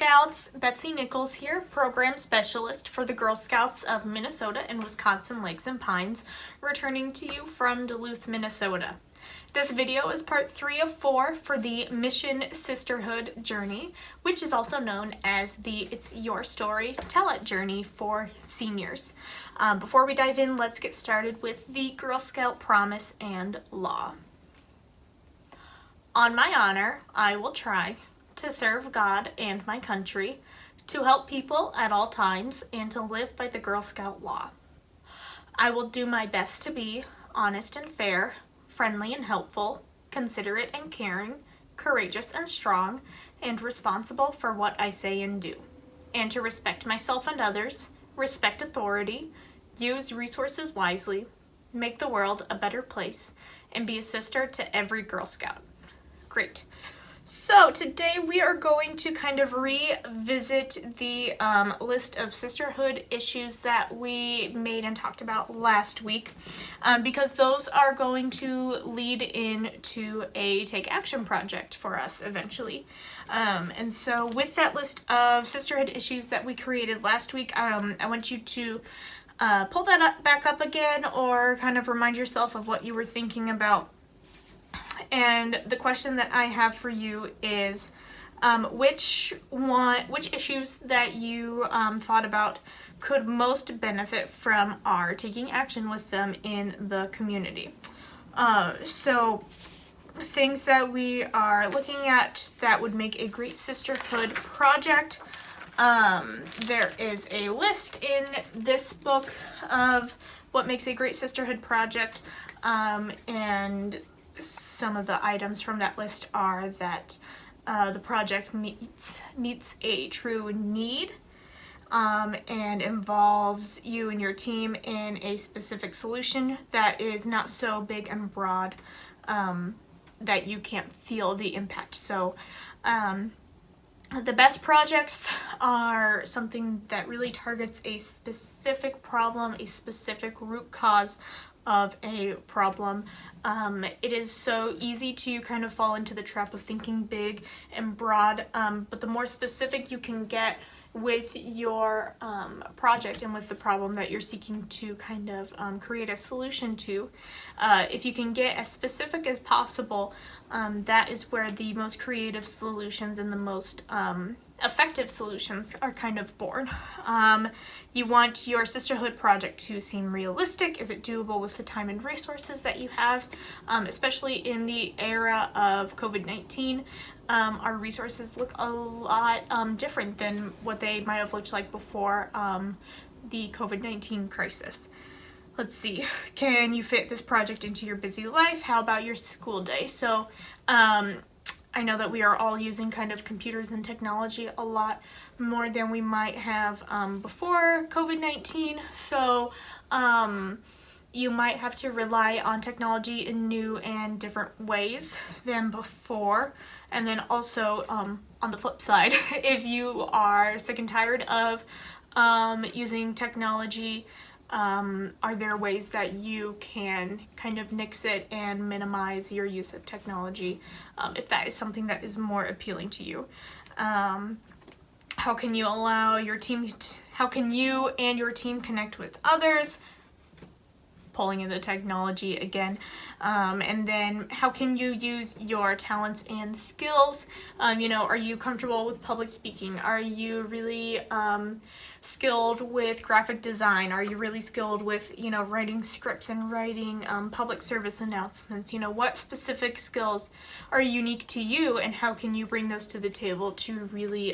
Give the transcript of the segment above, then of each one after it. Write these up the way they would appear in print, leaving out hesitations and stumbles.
Scouts, Betsy Nichols here, Program Specialist for the Girl Scouts of Minnesota and Wisconsin Lakes and Pines, returning to you from Duluth, Minnesota. This video is part 3 of 4 for the Mission Sisterhood journey, which is also known as the It's Your Story, Tell It journey for seniors. Before we dive in, let's get started with the Girl Scout Promise and Law. On my honor, I will try to serve God and my country, to help people at all times, and to live by the Girl Scout law. I will do my best to be honest and fair, friendly and helpful, considerate and caring, courageous and strong, and responsible for what I say and do, and to respect myself and others, respect authority, use resources wisely, make the world a better place, and be a sister to every Girl Scout. Great. So today we are going to kind of revisit the list of sisterhood issues that we made and talked about last week, because those are going to lead into a take action project for us eventually. And so with that list of sisterhood issues that we created last week, I want you to pull that back up again, or kind of remind yourself of what you were thinking about. And the question that I have for you is, which issues that you thought about could most benefit from our taking action with them in the community? So things that we are looking at that would make a great sisterhood project. There is a list in this book of what makes a great sisterhood project, and some of the items from that list are that the project meets a true need, and involves you and your team in a specific solution that is not so big and broad that you can't feel the impact. So the best projects are something that really targets a specific problem, a specific root cause of a problem. It is so easy to kind of fall into the trap of thinking big and broad, but the more specific you can get with your project and with the problem that you're seeking to kind of create a solution to, if you can get as specific as possible, that is where the most creative solutions and the most effective solutions are kind of born. You want your sisterhood project to seem realistic. Is it doable with the time and resources that you have? Especially in the era of COVID-19, our resources look a lot different than what they might have looked like before the COVID-19 crisis. Let's see, can you fit this project into your busy life? How about your school day? So I know that we are all using kind of computers and technology a lot more than we might have before COVID-19. So you might have to rely on technology in new and different ways than before. And then also on the flip side, if you are sick and tired of using technology, are there ways that you can kind of nix it and minimize your use of technology, if that is something that is more appealing to you? How can you allow your team, how can you and your team connect with others? Pulling in the technology again. And then how can you use your talents and skills? Are you comfortable with public speaking? Are you really skilled with graphic design? Are you really skilled with, writing scripts and writing public service announcements? What specific skills are unique to you, and how can you bring those to the table to really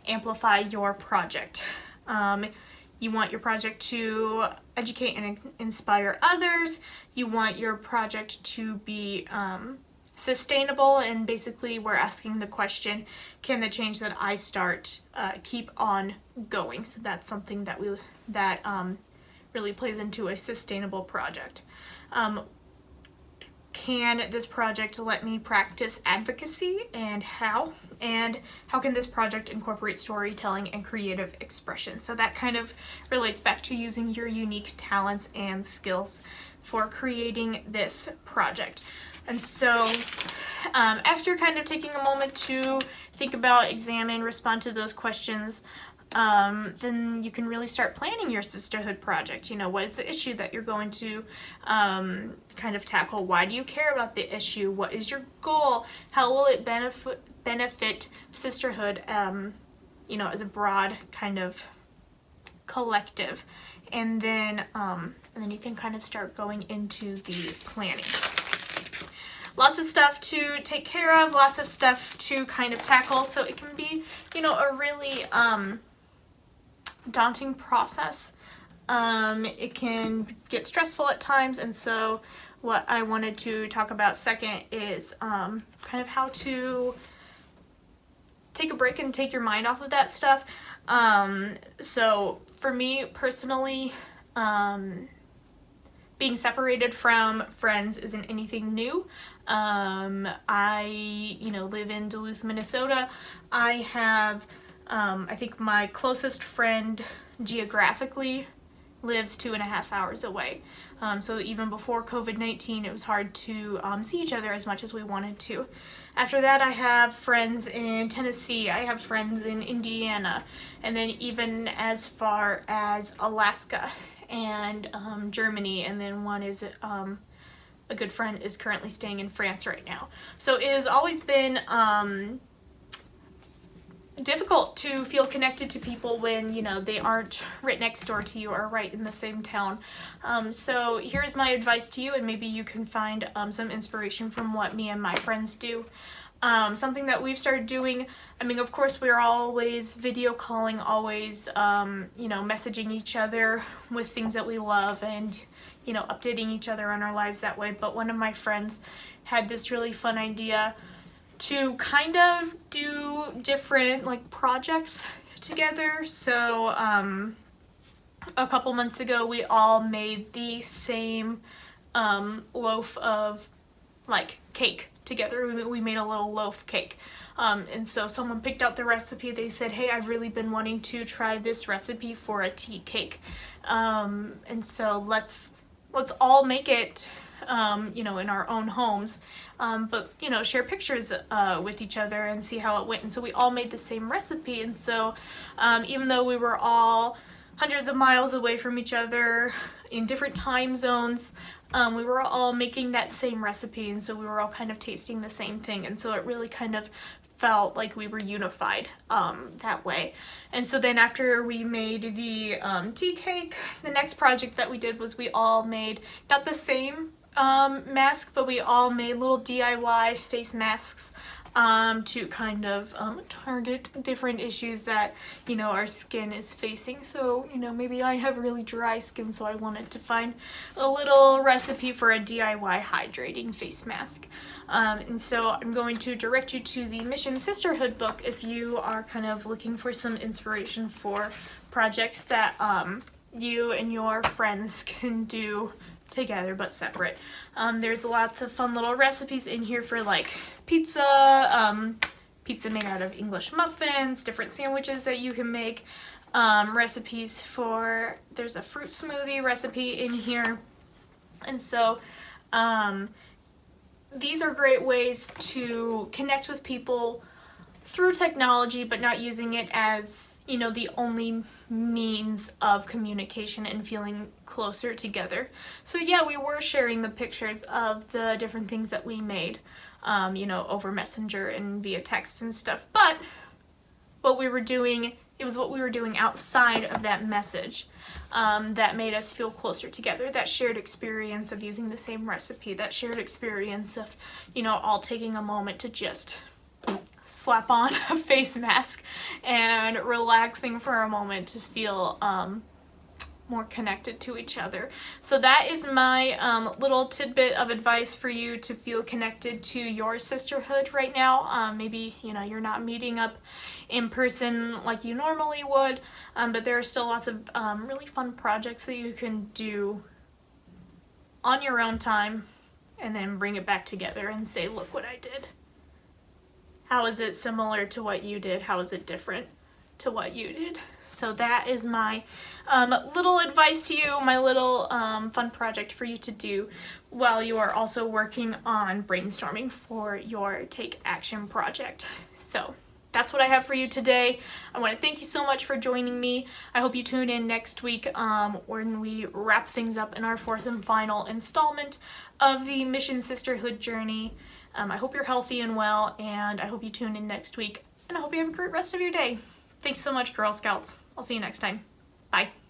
amplify your project? You want your project to educate and inspire others. You want your project to be sustainable, and basically we're asking the question, can the change that I start keep on going? So that's something that really plays into a sustainable project. Can this project let me practice advocacy, and how? And how can this project incorporate storytelling and creative expression? So that kind of relates back to using your unique talents and skills for creating this project. And so after kind of taking a moment to think about, examine, respond to those questions, then you can really start planning your sisterhood project. You know, what is the issue that you're going to kind of tackle? Why do you care about the issue? What is your goal? How will it benefit sisterhood, you know, as a broad kind of collective? And then you can kind of start going into the planning. Lots of stuff to take care of, lots of stuff to kind of tackle, so it can be, you know, a really daunting process. It can get stressful at times, and so what I wanted to talk about second is kind of how to take a break and take your mind off of that stuff. So for me personally, being separated from friends isn't anything new. I, you know, live in Duluth, Minnesota. I have, I think my closest friend geographically lives 2.5 hours away. So even before COVID-19, it was hard to see each other as much as we wanted to. After that, I have friends in Tennessee, I have friends in Indiana, and then even as far as Alaska and Germany, and then one is a good friend is currently staying in France right now. So it has always been difficult to feel connected to people when, you know, they aren't right next door to you or right in the same town. So here's my advice to you, and maybe you can find some inspiration from what me and my friends do. Something that we've started doing, I mean, of course, we're always video calling, always, you know, messaging each other with things that we love and, you know, updating each other on our lives that way. But one of my friends had this really fun idea to kind of do different, like, projects together. So, a couple months ago, we all made the same loaf of, like, cake together. We made a little loaf cake. And so someone picked out the recipe. They said, hey, I've really been wanting to try this recipe for a tea cake. And so let's all make it, you know, in our own homes, but, you know, share pictures with each other and see how it went. And so we all made the same recipe. And so even though we were all hundreds of miles away from each other in different time zones, we were all making that same recipe, and so we were all kind of tasting the same thing, and so it really kind of felt like we were unified that way. And so then after we made the tea cake, the next project that we did was we all made, not the same mask, but we all made little DIY face masks to kind of target different issues that, you know, our skin is facing. So, you know, maybe I have really dry skin, so I wanted to find a little recipe for a DIY hydrating face mask. And so I'm going to direct you to the Mission Sisterhood book if you are kind of looking for some inspiration for projects that you and your friends can do together but separate. There's lots of fun little recipes in here for, like, pizza, pizza made out of English muffins, different sandwiches that you can make, recipes for, there's a fruit smoothie recipe in here. And so these are great ways to connect with people through technology, but not using it as, you know, the only means of communication and feeling closer together. So yeah, we were sharing the pictures of the different things that we made, you know, over Messenger and via text and stuff, but what we were doing, it was what we were doing outside of that message that made us feel closer together. That shared experience of using the same recipe, that shared experience of, you know, all taking a moment to just slap on a face mask and relaxing for a moment to feel more connected to each other. So that is my little tidbit of advice for you to feel connected to your sisterhood right now. Maybe, you know, you're not meeting up in person like you normally would, but there are still lots of really fun projects that you can do on your own time and then bring it back together and say, look what I did. How is it similar to what you did? How is it different to what you did. So that is my little advice to you, my little fun project for you to do while you are also working on brainstorming for your Take Action project. So that's what I have for you today. I want to thank you so much for joining me. I hope you tune in next week when we wrap things up in our 4th and final installment of the Mission Sisterhood journey. I hope you're healthy and well, and I hope you tune in next week, and I hope you have a great rest of your day. Thanks so much, Girl Scouts. I'll see you next time. Bye.